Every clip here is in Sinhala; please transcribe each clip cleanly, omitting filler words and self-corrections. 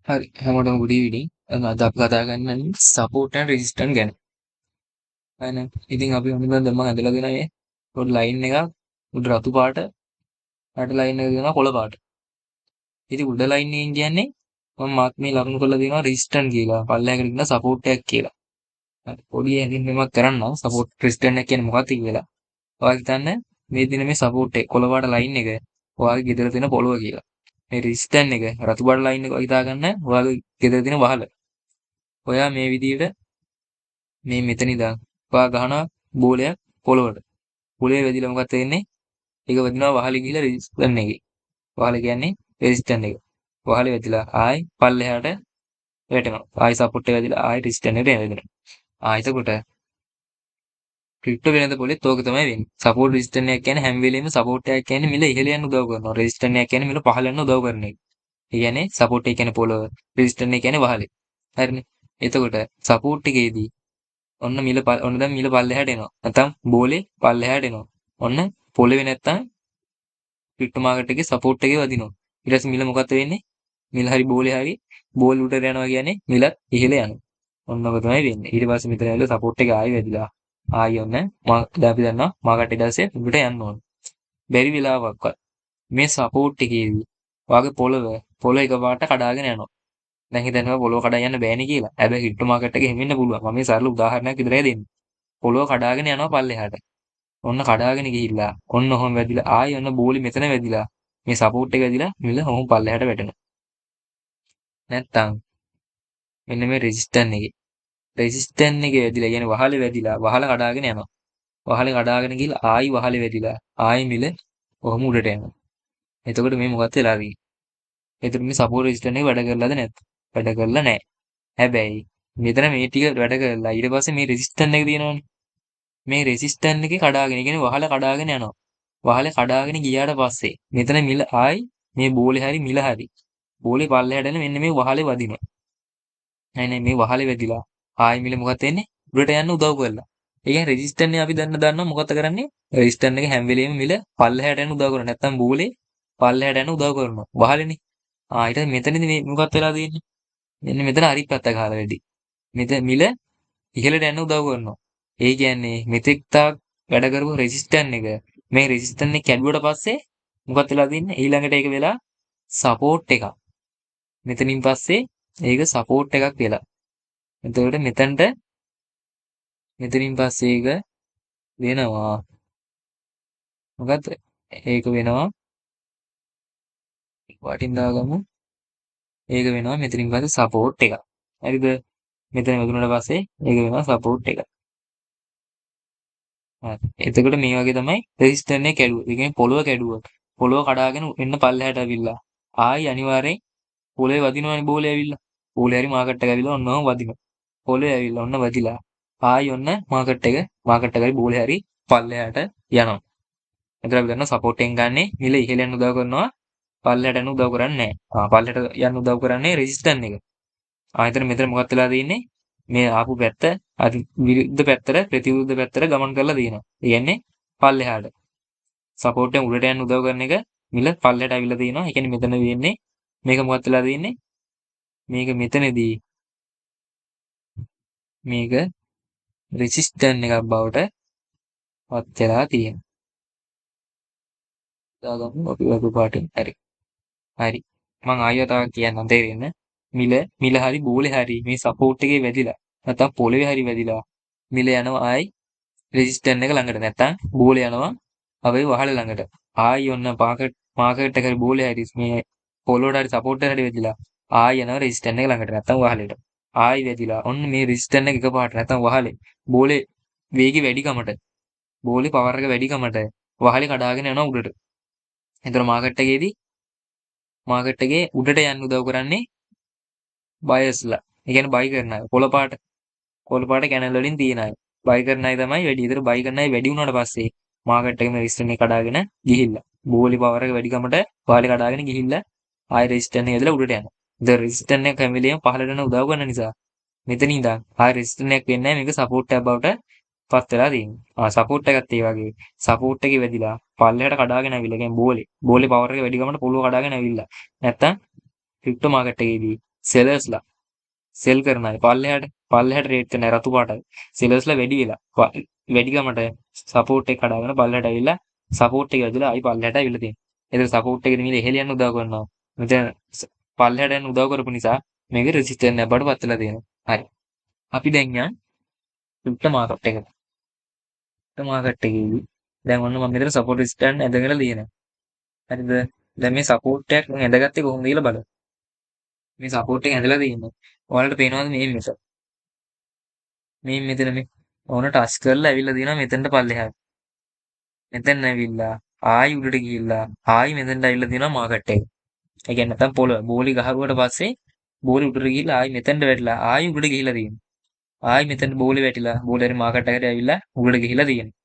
හරි හැමෝටම good evening. අද අපි කතා කරන්නේ support and resistance ගැන. හරිනේ. ඉතින් අපි මොනවද මම ඇදලා දෙනා මේ පොඩි ලයින් එකක් උඩ රතු පාට යට ලයින් එක දෙනවා කොළ පාට. ඉතින් උඩ ලයින් එකෙන් කියන්නේ මම මාක් මේ ලකුණු කරලා දෙනවා resistance කියලා. පල්ලෙහාකට කියන support එකක් කියලා. හරි. පොඩි ඇදින් මෙමක් කරන්නම් support resistance එක කියන්නේ මොකක්ද කියලා. ඔයාලා හිතන්න මේ දින මේ support එක කොළ පාට ලයින් එක ඔයාගේ ගෙදර තියෙන පොළව කියලා. මේ resistance එක රතු පාට ලයින් එක හිතා ගන්න ඔයාගේ ගෙදර තියෙන වහල. ඔයා මේ විදිහට මේ මෙතන ඉඳන් ඔයා ගහනවා බෝලයක් පොළවට. පොළවේ වැදිලා මොකක්ද වෙන්නේ? ඒක වැදිනවා වහලේ ගිහිලා රෙසිස්ටන්ස් එකේ. වහල කියන්නේ රෙසිස්ටන්ස් එක. වහලේ වැදිලා ආයි පල්ලෙහාට වැටෙනවා. ආයි සපෝට් එක වැදිලා ආයි රෙසිස්ටන්ස් එකට වැදෙනවා. එතකොට ක්‍රිප්ටෝ වෙනද පොලෙත් ඕක තමයි වෙන්නේ. සපෝට් රෙසිස්ටන්ස් එකක් කියන්නේ හැම වෙලෙම සපෝට් එකක් කියන්නේ මිල ඉහළ යන්න උදව් කරනවා. රෙසිස්ටන්ස් එකක් කියන්නේ මිල පහළ යන්න උදව් කරන එක. ඒ කියන්නේ සපෝට් එක කියන්නේ පොළව, රෙසිස්ටන්ස් එක කියන්නේ වහලේ. හරිනේ. එතකොට සපෝට් එකේදී ඔන්න ඔන්න දැන් මිල පල්ලෙහාට එනවා. නැත්නම් බෝලේ පල්ලෙහාට එනවා. ඔන්න පොළවේ නැත්නම් ක්‍රිප්ටෝ මාකට් එකේ සපෝට් එකේ වදිනවා. ඊට පස්සේ මිල මොකද වෙන්නේ? මිල හරි බෝලේ හරි බෝල් උඩට යනවා කියන්නේ මිලත් ඉහළ යනවා. ඔන්න ඔක තමයි වෙන්නේ. ඊට පස්සේ මෙතන ඇවිල්ලා සපෝට් එක ආයෙ වැදිලා. ආයෙ ඔන්න දැන් අපි දන්නවා මාකට් එක ඊට පස්සේ උඩට යන්න ඕන. බැරි වෙලාවක්වත් මේ සපෝට් එකේදී වාගේ පොළව එකපාරට කඩාගෙන යනවා. දැන් හිතනවා පොළව කඩා යන්න බෑනේ කියලා. හැබැයි ක්‍රිප්ටෝ මාකට් එකේ එහෙම වෙන්න පුළුවන්. මම මේ සරල උදාහරණයක් විතරයි දෙන්නේ. පොළව කඩාගෙන යනවා පල්ලෙහාට. ඔන්න කඩාගෙන ගිහිල්ලා ඔන්න ඔහොම වැදිලා ආයෙ ඔන්න බෝලි මෙතන වැදිලා මේ සපෝට් එක වැදිලා මිල ඔහොම පල්ලෙහාට වැටෙනවා. නැත්තම් මෙන්න මේ රෙසිස්ටන්ස් එකේ වැදිලා කියන්නේ වහලේ වැදිලා වහල කඩාගෙන යනවා. වහලේ කඩාගෙන ගිහිල්ලා ආයෙ වහලේ වැදිලා ආයෙ මිල ඔහොම උඩට යනවා. එතකොට මේ මොකක්ද වෙලා තියෙන්නේ? එතකොට මේ සපෝට් රෙසිස්ටන්ස් එක වැඩ කරලාද නැත්ද? වැඩ කරලා නැහැ. හැබැයි මෙතන මේ ටික වැඩ කරලා ඊට පස්සේ මේ රෙසිස්ටන්ස් එක තියෙනවනේ. මේ රෙසිස්ටන්ස් එකේ කඩාගෙන, ඒ කියන්නේ වහල කඩාගෙන යනවා. වහලේ කඩාගෙන ගියාට පස්සේ මෙතන මිල ආයි මේ බෝලේ හරි මිල හරි බෝලේ පල්ලෙහාට එන මෙන්න මේ වහලේ වදිනවා. නෑ මේ වහලේ වැදිලා ආයි මිල මොකද වෙන්නේ? උඩට යන්න උදව් කරලා. ඒ කියන්නේ රෙසිස්ටන්ස් එක අපි දන්නවා මොකද කරන්නේ? රෙසිස්ටන්ස් එක හැම වෙලෙම මිල පල්ලෙහාට යන්න උදව් කරනවා. නැත්තම් බෝලේ පල්ලෙහාට යන්න උදව් කරනවා. වහලේනේ. ඊට මෙතනදී මේ මොකක්ද වෙලා තියෙන්නේ? මෙන්න මෙතන අනිත් පැත්ත ගහලා වැඩි. මෙතන මිල ඉහළට යන්න උදව් කරනවා. ඒ කියන්නේ මෙතෙක් තාක් වැඩ කරපු රෙසිස්ටන්ස් එක මේ රෙසිස්ටන්ස් එක කැඩුවට පස්සේ මොකක්ද වෙලා තින්නේ? ඊළඟට ඒක වෙලා සපෝට් එකක්. මෙතනින් පස්සේ ඒක සපෝට් එකක් වෙලා. එතකොට මෙතනින් පස්සේ ඒක වෙනවා. මොකද්ද? ඒක වෙනවා වටින් දාගමු. ඒක වෙනවා මෙතනින් පස්සේ සපෝට් එකක්. හරිද? මෙතන වැදුනට පස්සේ ඒක වෙනවා සපෝට් එකක්. එතකොට මේ වගේ තමයි රෙසිස්ටන්ස් එක කැඩුවා. ඒ කියන්නේ පොළව කැඩුවා. පොළව කඩාගෙන එන්න පල්ලෙහාට අවිල්ලා. ආයි අනිවාර්යෙන් පොළවේ වදිනවනේ බෝලේ ඇවිල්ලා. බෝලේ හරි මාකට් එක ඇවිල්ලා ඔන්නම වදිනවා. පොළවේ ඇවිල්ලා ඔන්න වදිලා. ආයි ඔන්න මාකට් එක හරි බෝලේ හරි පල්ලෙහාට යනවා. එතකොට අපි දන්නවා සපෝට් එකෙන් ගන්නේ මිල ඉහළ යන උදව් කරනවා. පල්ලෙහාට යන උදව් කරන්නේ නැහැ. පල්ලෙහාට යන උදව් කරන්නේ රෙසිස්ටන්ස් එක. මෙතන මොකක්ද වෙලා තියෙන්නේ? මේ ආපු පැත්ත අර විරුද්ධ පැත්තට ප්‍රතිවිරුද්ධ පැත්තට ගමන් කරලා තියෙනවා. ඒ කියන්නේ පල්ලෙහාට. සපෝට් එක උඩට යන්න උදව් කරන එක මිල පල්ලෙහාට අවිල්ලා තියෙනවා. ඒ කියන්නේ මෙතන වෙන්නේ මේක මොකක්ද වෙලා තියෙන්නේ? මේක මෙතනදී මේක රෙසිස්ටන්ස් එකක් බවට පත් වෙලා තියෙනවා. දාගමු අපි වගේ පාටින්. හරි. මම ආයෙත් කියන්නම් තේරෙන්න. මිල හරි බෝලේ හරි මේ සපෝට් එකේ වැදිලා නැත්නම් පොළවේ හරි වැදිලා මිල යනවා ආයි රෙසිස්ටන්ස් එක ළඟට නැත්නම් බෝලේ යනවා අපේ වහල ළඟට. ආයි ඔන්න මාකට් එක හරි බෝලේ හරි මේ පොළොවට හරි සපෝට් එකට හරි වැදිලා ආයි යනවා රෙසිස්ටන්ස් එක ළඟට නැත්නම් වහලෙට. ආයි වැදිලා ඔන්න මේ රෙසිස්ටන්ස් එක එකපාරට නැත්නම් වහලේ බෝලේ වේගය වැඩිකමට බෝලේ පවර් එක වැඩිකමට වහලේ කඩාගෙන යනවා උඩට. එතන මාකට් එකේ උඩට යන්න උදව් කරන්නේ බයස්ලා. ඒ කියන්නේ බයි කරන අය. කොළ පාට කැනල් වලින් තියන අය. බයි කරන අය තමයි වැඩි. ඒතර බයි කරන අය වැඩි වුණාට පස්සේ මාකට් එකේ රෙසිස්ටන්ස් එක කඩාගෙන ගිහිල්ලා. බෝලි පවර් එක වැඩිකමට වාලේ කඩාගෙන ගිහිල්ලා ආයෙ රෙසිස්ටන්ස් එක ඇදලා උඩට යනවා. ඉතින් රෙසිස්ටන්ස් එක හැම වෙලෙම පහළට යන උදව් කරන නිසා මෙතන ඉඳන් ආයෙ රෙසිස්ටන්ස් එකක් වෙන්නේ නැහැ. මේක සපෝට් එකක් බවට පත් වෙලා තියෙනවා. සපෝට් එකත් ඒ වගේ. සපෝට් එකේ වැදිලා පල්ලෙහාට කඩාගෙන ආවිල්ලා. කියන්නේ බෝලේ පවර් එක වැඩිකමට පොළොව කඩාගෙන ආවිල්ලා. නැත්තම් ක්‍රිප්ටෝ මාකට් එකේදී සෙලර්ස්ලා සෙල් කරන අය පල්ලෙහාට රේට් කරන අය රතු පාටයි. සෙලර්ස්ලා වැඩි වෙලා වැඩිකමට සපෝට් එක කඩාගෙන පල්ලෙහාට ඇවිල්ලා සපෝට් එක ඇදලා ආයි පල්ලෙහාට ඇවිල්ලා තියෙනවා. ඒතර සපෝට් එකේ මිල ඉහළ යන්න උදව් කරනවා. මෙතන පල්ලෙහාට යන්න උදව් කරපු නිසා මේක රෙසිස්ටන්ට් එක බඩ පත් වෙලා තියෙනවා. හරි. අපි දැන් යන් ක්‍රිප්ටෝ මාකට් එකට. ක්‍රිප්ටෝ මාකට් එකේදී දැන් ඔන්න මම මෙතන සපෝට් රෙසිස්ටන්ට් ඇදගෙන තියෙනවා. හරිද? දැන් මේ සපෝට් එකක් මම ඇදගත්තේ කොහොමද කියලා බලන්න. මේ සපෝට් එක ඇදලා තියෙන්නේ. ඔයාලට පේනවද මේ මෙතන? මේ මෙතන මේ ඕන ටච් කරලා ඇවිල්ලා තියෙනවා මෙතනට පල්ලෙහාට. මෙතන ඇවිල්ලා ආයි උඩට ගිහිල්ලා ආයි මෙතනට ඇවිල්ලා තියෙනවා මාකට් එක. ඒ කියන්නේ නැත්තම් පොළව බෝලි ගහරුවට පස්සේ බෝලි උඩට ගිහිල්ලා ආයි මෙතනට වැටිලා ආයි උඩට ගිහිල්ලා තියෙනවා. ආයි මෙතනට බෝලි වැටිලා බෝලි හරි මාකට් එකට ඇවිල්ලා උඩට ගිහිල්ලා තියෙනවා.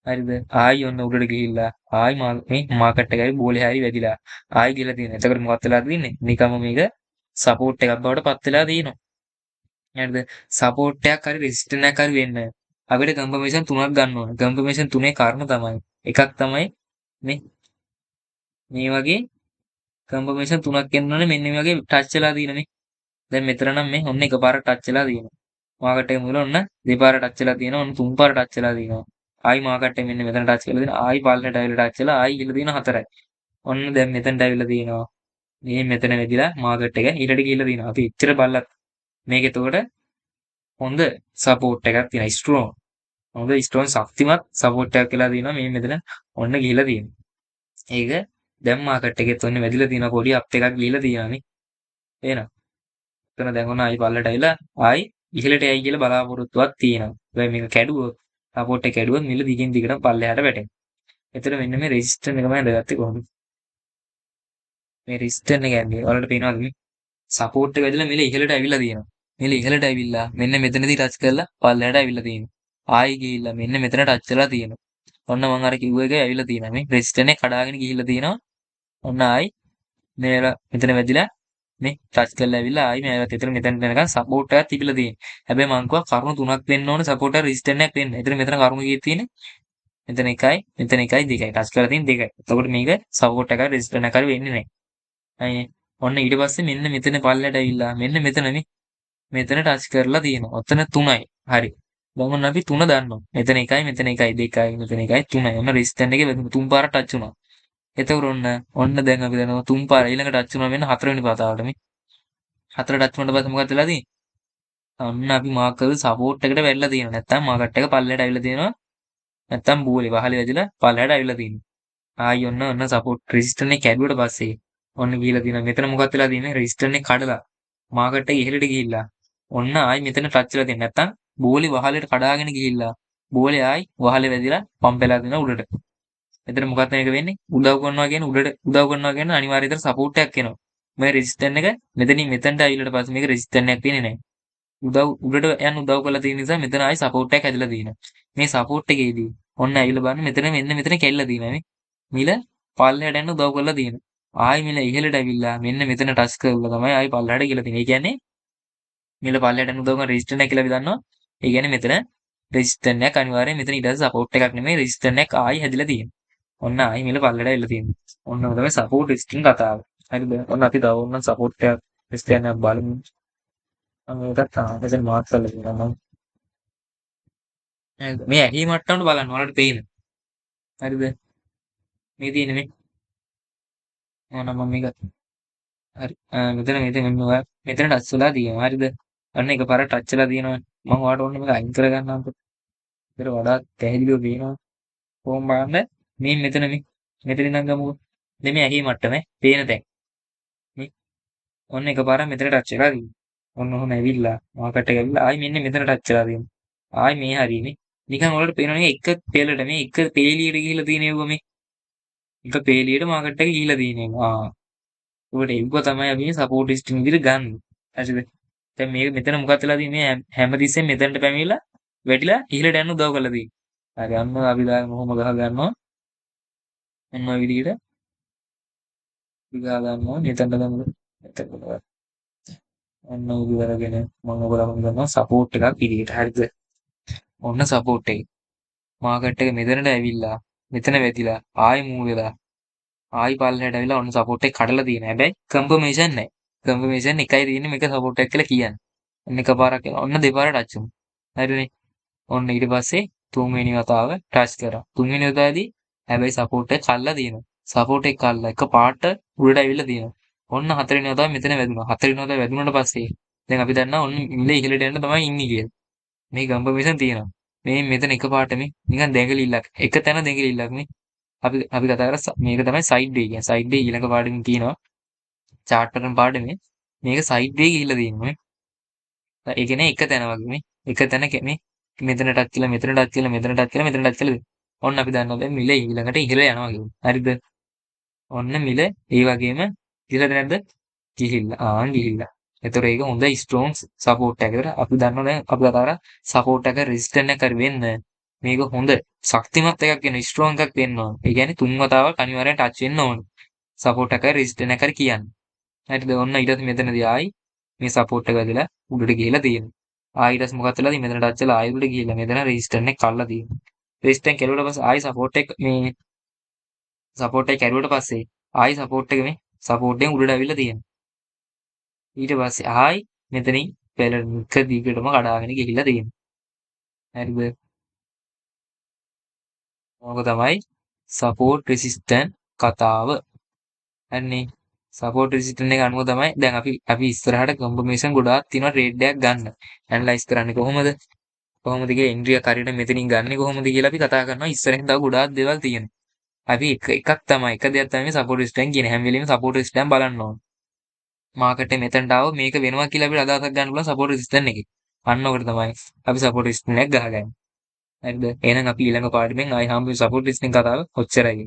හරිද? ආයි ඔන්න උඩට ගිහිල්ලා ආයි මේ මාකට් එකයි බෝලි හරි වැදිලා ආයි ගිහිල්ලා තියෙනවා. එතකොට මොකක්ද වෙලා තියෙන්නේ? නිකම්ම මේක සපෝට් එකක් බවට පත් වෙලා තියෙනවා. හරිද? සපෝට් එකක් හරි රෙසිස්ටන්ට් එකක් හරි වෙන්න අපිට කන්ෆර්මේෂන් තුනක් ගන්න ඕන. කන්ෆර්මේෂන් තුනේ කාරණා තමයි. එකක් තමයි මේ මේ වගේ කන්ෆර්මේෂන් තුනක් එන්න ඕනේ මෙන්න මේ වගේ ටච් වෙලා තියෙන මේ. දැන් මෙතන නම් මේ ඔන්න එකපාරට ටච් වෙලා තියෙනවා. මාකට් එක මුල ඔන්න දෙපාර ටච් වෙලා තියෙනවා. ඔන්න තුන් පාර ටච් වෙලා තියෙනවා. ආයි මාකට් එක මෙන්න මෙතන ටච් කරලා දෙනවා. ආයි පල්ලෙට ඇවිල්ලා ටච් වෙලා ආයි ගිහලා තියෙනවා හතරයි. ඔන්න දැන් මෙතනට ඇවිල්ලා තියෙනවා. මේ මෙතන වෙදිලා මාකට් එක ඊටට ගිහලා තියෙනවා. අපි එච්චර බල්ලත් මේක එතකොට හොඳ සපෝට් එකක් තියෙනවා. ස්ට්‍රෝං. හොඳ ස්ට්‍රෝං ශක්තිමත් සපෝට් එකක් කියලා තියෙනවා. මේ මෙතන ඔන්න ගිහලා තියෙනවා. ඒක දැන් මාකට් එකෙත් ඔන්න වැදිලා තියෙනවා. පොඩි අප් එකක් ගිහලා තියෙනවා නේ. එහෙනම් එතන දැන් ඔන්න ආයි පල්ලට ඇවිල්ලා ආයි ඉහළට යයි කියලා බලාපොරොත්තුවක් තියෙනවා. හැබැයි මේක කැඩුවොත් සපෝට් එක කැඩුවොත් මිල දිගින් දිගටම පල්ලෙහාට වැටෙනවා. එතන මෙන්න මේ රෙසිස්ටන්ට් එක මම දැගත්තේ කොහොමද? මේ රෙසිස්ටන්ට් එක ඇන්නේ ඔයාලට පේනවද මේ? සපෝට් එක වැදලා මිල ඉහළට ඇවිල්ලා තියෙනවා. මිල ඉහළට ඇවිල්ලා මෙන්න මෙතනදී ටච් කරලා පල්ලෙහාට ඇවිල්ලා තියෙනවා. ආයි ගිහිල්ලා මෙන්න මෙතන ටච් වෙලා තියෙනවා. ඔන්න මම අර කිව්ව එක ඇවිල්ලා තියෙනවා. මේ රෙසිස්ටන්ට් එක කඩාගෙන ගිහිල්ලා තියෙනවා. ඔන්න ආයි මේලා මෙතන වැදිලා මේ ටච් කරලා ඇවිල්ලා ආයි මේවත් එතන මෙතන යනකම් සපෝට් එකක් තිබිලා තියෙනවා. හැබැයි මං කිව්වා කරුණු තුනක් වෙන්න ඕන සපෝට් එක රෙසිස්ටන්ට් එකක් වෙන්න. එතන මෙතන කරුණු කීයක් තියෙන්නේ? මෙතන 1යි, මෙතන 1යි, 2යි. ටච් කරලා තියෙන 2යි. එතකොට මේක සපෝට් එකක් රෙසිස්ටන්ට් එකක් වෙන්නේ නැහැ. අයිනේ. ඔන්න ඊට පස්සේ මෙන්න මෙතන පල්ලයට ඇවිල්ලා මෙන්න මෙතන මේ මෙතන ටච් කරලා තියෙනවා. ඔතන 3යි. හරි. දැන් ඔන්න අපි 3 දන්නවා. මෙතන 1යි, මෙතන 1යි, 2යි, මෙතන 1යි, 3යි. ඔන්න රෙසිස්ටන්ට් එකේ තුන් පාරක් ටච් වුණා. එතකොට ඔන්න දැන් අපි දන්නවා තුන් පාර ඊළඟ ටච් වුණා වෙන හතරවෙනි පාතාවට මේ. හතර ටච් වුණාට පස්සේ මොකක්ද වෙලා තියෙන්නේ? ඔන්න අපි මාක් කරපු සපෝට් එකට වැටලා තියෙනවා. නැත්තම් මාකට් එක පල්ලයට ඇවිල්ලා තියෙනවා. නැත්තම් බෝලේ වහලේ වැදිලා පල්ලයට ඇවිල්ලා තියෙනවා. ආයි ඔන්න සපෝට් රෙසිස්ටන්ට් එක කැඩුවට පස්සේ ඔන්න ගිහිලා තියෙනවා. මෙතන මොකක්ද වෙලා තියෙන්නේ? රෙසිස්ටන්ට් එක කඩලා මාකට් එක ඉහළට ගිහිල්ලා ඔන්න ආයි මෙතන ටච් වෙලා තියෙනවා. නැත්තම් බෝලේ වහලේට කඩාගෙන ගිහිල්ලා බෝලේ ආයි වහලේ වැදිලා පම්ප් වෙලා දෙනවා උඩට. එතන මොකක්ද මේක වෙන්නේ? උදව් කරනවා කියන්නේ උඩට උදව් කරනවා කියන්නේ අනිවාර්යයෙන්ම සපෝට් එකක් එනවා. මේ රෙසිස්ටන්ට් එක මෙතනින් මෙතනට ආවිලට පස්සේ මේක රෙසිස්ටන්ට් එකක් වෙන්නේ නැහැ. උඩට යන්න උදව් කරලා තියෙන නිසා මෙතන ආයි සපෝට් එකක් ඇදලා තියෙනවා. මේ සපෝට් එකේදී ඔන්න ඇවිල්ලා බලන්න මෙතන මෙතන කැල්ලලා තියෙනවා මේ. මිල පල්ලෙහාට යන්න උදව් කරලා තියෙනවා. ආයි මිල ඉහළට ඇවිල්ලා මෙන්න මෙතන ටච් කරලා තමයි ආයි පල්ලෙහාට ගිහලා තියෙන්නේ. ඒ කියන්නේ මිල පල්ලෙහාට යන්න උදව් කරන රෙසිස්ටන්ට් එක කියලා අපි දන්නවා. ඒ කියන්නේ මෙතන රෙසිස්ටන්ට් එකක් අනිවාර්යයෙන් මෙතන ඊට පස්සේ සපෝට් එකක් නෙමෙයි රෙසිස්ටන්ට් එකක් ආයි හැදිලා තියෙනවා. ඔන්න ආයි මිල පල්ලෙහාට ඇවිල්ලා තියෙනවා. ඔන්න ඔය තමයි සපෝට් රෙසිස්ටන්ට් කතාව. හරිද? ඔන්න අපි තව ඕනනම් සපෝට් එකක් රෙසිස්ටන්ට් එකක් බලමු. මම ඒකත් මෙතන මාර්ක් කරලා තියෙනවා. මේ ඇහි මට්ටමට බලන්න ඔයාලට පේන. හරිද? මේ තියෙන මේ ඕනම මම මේක හරි මෙතන ටච් වෙලා තියෙනවා. හරිද? අන්න එකපාර ටච් වෙලා තියෙනවා. මම ඔයාලට ඕන මේක අයින් කර ගන්නම්කෝ. ඒතර වඩා පැහැදිලිව පේනවා. කොහොම බලන්න මේ මෙතන ඉඳන් ගමුකෝ. මේ ඇහි මට්ටම පේන තැන්. මේ ඔන්න එකපාර මෙතන ටච් වෙලා තියෙනවා. ඔන්න ඔහොම ඇවිල්ලා මාකට් එක ඇවිල්ලා ආයි මෙන්න මෙතන ටච් වෙලා තියෙනවා. ආයි මේ හරියනේ. නිකන් ඔයාලට පේනවනේ එක පෙළට මේ එක පේලියට ගිහිල්ලා තියෙනවා මේ. එක පේලියට මාකට් එක ගිහිල්ලා තියෙනවා. ඒකට ඒක තමයි අපි සපෝට් සිස්ටම් විදිහට ගන්න. හරිද? දැන් මේක මෙතන මොකක්ද වෙලා තියෙන්නේ? හැමතිස්සෙම මෙතනට පැමිණිලා වැටිලා ඉහළට යන්න උදව් කරලා තියෙනවා. හරි අන්න අපි දැන් කොහොම ගහ ගන්නවා. එන්න ඔය විදිහට ගහ ගන්නවා. මෙතනට ගමු. එතකොට ඔන්න උදු කරගෙන මම ඔයගොල්ලෝ ගන්නවා සපෝට් එකක් විදිහට. හරිද? ඔන්න සපෝට් එක. මාකට් එක මෙතනට ඇවිල්ලා මෙතන වැදිලා ආයෙ මූව් වෙලා ආයි පල්ලෙහාට ඇවිල්ලා ඔන්න සපෝට් එක කඩලා තියෙනවා. හැබැයි කන්ෆර්මේෂන් නැහැ. කන්ෆර්මේෂන් එකයි තියෙන්නේ මේක සපෝට් එකක් කියලා කියන්නේ. ඔන්න එකපාරක් ඔන්න දෙපාරක් ටච් වුණා. හරිනේ. ඔන්න ඊට පස්සේ තුන්වෙනි වතාව ටච් කරා. තුන්වෙනි වතාවේදී හැබැයි සපෝට් එක කල්ලා තියෙනවා. සපෝට් එක කල්ලා එක පාට උඩට ඇවිල්ලා තියෙනවා. ඔන්න හතරවෙනි වතාව මෙතන වැදුනා. හතරවෙනි වතාව වැදුනට පස්සේ දැන් අපි දන්නවා ඔන්න ඉන්න ඉහළට යන්න තමයි ඉන්නේ කියලා. මේ කන්ෆර්මේෂන් තියෙනවා. මේ මෙතන එක පාට මේ නිකන් දැඟලිල්ලක්. එක තැන දැඟලිල්ලක් මේ. අපි කතා කරා මේක තමයි සයිඩ් වේ කියන්නේ. සයිඩ් වේ ඊළඟ පාඩමින් තියෙනවා. චාට් කරන පාඩමේ මේක සයිඩ් වේ ගිහිල්ලා තියෙනවා. ඒ කියන්නේ එක තැන වගේ මේ. එක තැන මේ මෙතන ටච් කියලා මෙතන ටච් කියලා මෙතන ටච් කියලා මෙතන ටච් කියලා. ඔන්න අපි දන්නවා දැන් මිල ඊළඟට ඉහළ යනවා කියලා. හරිද? ඔන්න මිල ඒ වගේම ඉහළද නැද්ද? ගිහිල්ලා. ගිහිල්ලා. ඒතර ඒක හොඳ ස්ට්‍රෝං සපෝට් එකකට අපි දන්නවා දැන් අපි කතා කරා සපෝට් එක රෙසිස්ටන්ට් එකක් හරි වෙන්න මේක හොඳ ශක්තිමත් එකක් වෙන ස්ට්‍රෝං එකක් වෙන්න ඕන. ඒ කියන්නේ තුන් වතාවක් අනිවාර්යෙන් ටච් වෙන්න ඕන. සපෝට් එක රෙසිස්ටන්ට් එක හරි කියන්නේ. හරිද? ඔන්න ඊට පස්සේ මෙතනදී ආයි මේ සපෝට් එක වැදලා උඩට ගිහිලා තියෙනවා. ආයි ඊට පස්සේ මොකක්ද වෙලාද මෙතන ටච් වෙලා ආයි උඩට ගිහිල්ලා මෙතන රෙසිස්ටන්ට් එක කල්ලා තියෙනවා. රෙසිස්ටන්ට් කෙරුවට පස්සේ ආයි සපෝට් එක මේ සපෝට් එක කැරුවට පස්සේ ආයි සපෝට් එක මේ සපෝට් එකෙන් උඩට ඇවිල්ලා තියෙනවා. ඊට පස්සේ ආයි මෙතනින් පෙරනික දිගටම කඩාගෙන ගිහිල්ලා තියෙනවා. හරිද? ඕක තමයි සපෝට් රෙසිස්ටන්ට් කතාව. හරිනේ. සපෝට් රෙසිස්ටන්ට් එක අනුව තමයි දැන් අපි ඉස්සරහට කන්ෆර්මේෂන් ගොඩාක් තියෙනවා ට්‍රේඩ් එකක් ගන්න. ඇනලයිස් කරන්නේ කොහොමද? කොහොමද කියලා එන්ට්‍රියක් හරියට මෙතනින් ගන්නෙ කොහොමද කියලා අපි කතා කරනවා. ඉස්සරහින් තව ගොඩාක් දේවල් තියෙනවා. අපි එකක් තමයි එක දෙයක් තමයි මේ සපෝට් රෙසිස්ටන්ට් කියන්නේ. හැම වෙලෙම සපෝට් රෙසිස්ටන්ට් බලන්න ඕන. මාකට් එක මෙතනට ආව මේක වෙනවා කියලා අපිට අදහසක් ගන්න පුළුවන් සපෝට් රෙසිස්ටන්ට් එකේ. අන්න ඔකට තමයි අපි සපෝට් රෙසිස්ටන්ට් එක ගහගන්නේ. හරිද? එහෙනම් අපි ඊළඟ පාඩමෙන් ආයි හම්බෙමු සපෝට් රෙසිස්ටන්ට් කතාව ඔච්චරයි.